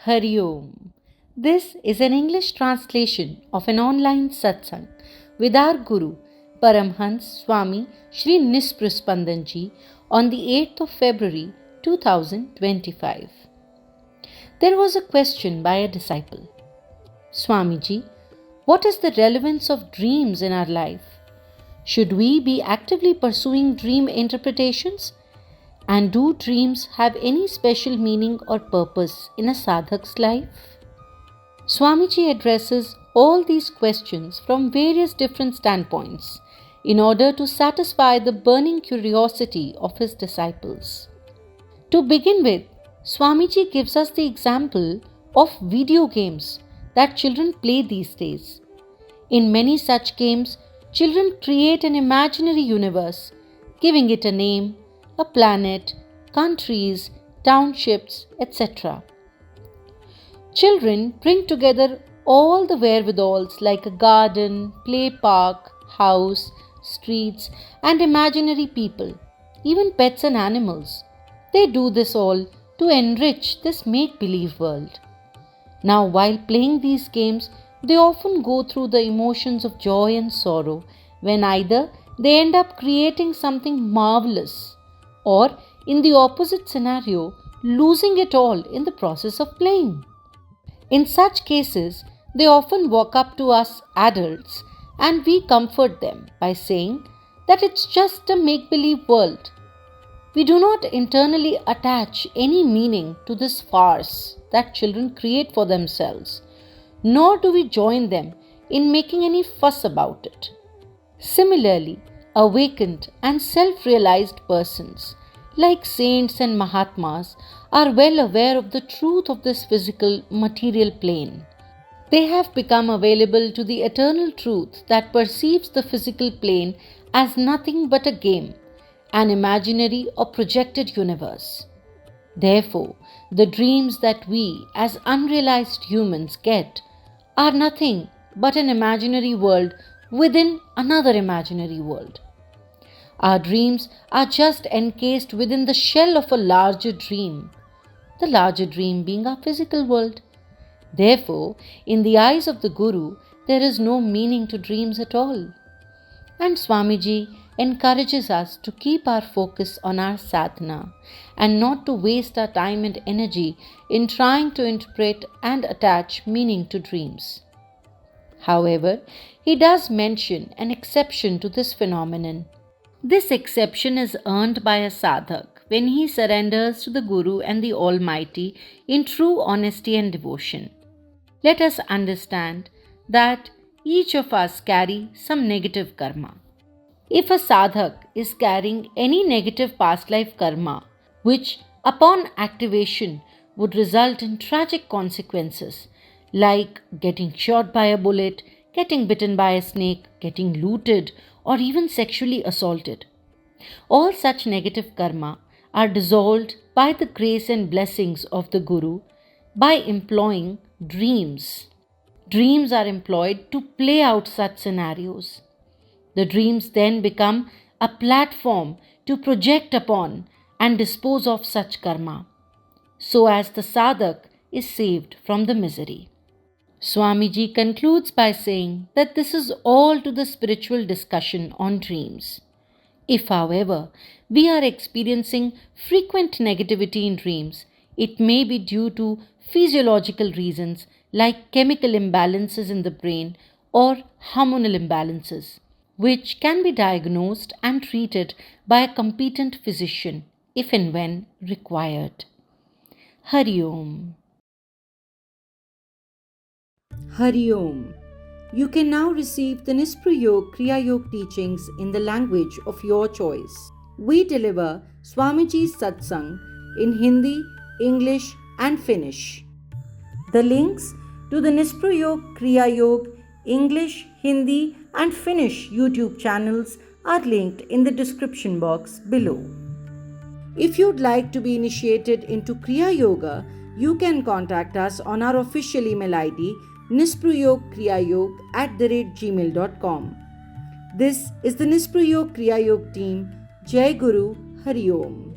Hari Om. This is an English translation of an online satsang with our Guru, Paramhans Swami Shri Nispruspandanji on the 8th of February 2025. There was a question by a disciple. Swamiji, what is the relevance of dreams in our life? Should we be actively pursuing dream interpretations? And do dreams have any special meaning or purpose in a sadhak's life? Swamiji addresses all these questions from various different standpoints in order to satisfy the burning curiosity of his disciples. To begin with, Swamiji gives us the example of video games that children play these days. In many such games, children create an imaginary universe, giving it a name, a planet, countries, townships, etc. Children bring together all the wherewithals like a garden, play park, house, streets, and imaginary people, even pets and animals. They do this all to enrich this make-believe world. Now, while playing these games, they often go through the emotions of joy and sorrow when either they end up creating something marvelous or, in the opposite scenario, losing it all in the process of playing. In such cases, they often walk up to us adults and we comfort them by saying that it's just a make-believe world. We do not internally attach any meaning to this farce that children create for themselves, nor do we join them in making any fuss about it. Similarly, awakened and self-realized persons, like saints and Mahatmas, are well aware of the truth of this physical material plane. They have become available to the eternal truth that perceives the physical plane as nothing but a game, an imaginary or projected universe. Therefore, the dreams that we as unrealized humans get are nothing but an imaginary world within another imaginary world. Our dreams are just encased within the shell of a larger dream, the larger dream being our physical world. Therefore, in the eyes of the Guru, there is no meaning to dreams at all. And Swamiji encourages us to keep our focus on our sadhana and not to waste our time and energy in trying to interpret and attach meaning to dreams. However, he does mention an exception to this phenomenon. This exception is earned by a sadhak when he surrenders to the Guru and the Almighty in true honesty and devotion. Let us understand that each of us carry some negative karma. If a sadhak is carrying any negative past life karma, which upon activation would result in tragic consequences, like getting shot by a bullet, getting bitten by a snake, getting looted, or even sexually assaulted. All such negative karma are dissolved by the grace and blessings of the Guru by employing dreams. Dreams are employed to play out such scenarios. The dreams then become a platform to project upon and dispose of such karma, so as the sadhak is saved from the misery. Swamiji concludes by saying that this is all to the spiritual discussion on dreams. If, however, we are experiencing frequent negativity in dreams, it may be due to physiological reasons like chemical imbalances in the brain or hormonal imbalances, which can be diagnosed and treated by a competent physician if and when required. Hari Om. Hari Om. You can now receive the Nispru Yog Kriya Yog teachings in the language of your choice. We deliver Swamiji's satsang in Hindi, English and Finnish. The links to the Nispru Yog Kriya Yog English, Hindi and Finnish YouTube channels are linked in the description box below. If you'd like to be initiated into Kriya Yoga, you can contact us on our official email ID nispruyogkriyayog@gmail.com. This is the Nispru Yog Kriya Yog team. Jai Guru. Hari Om.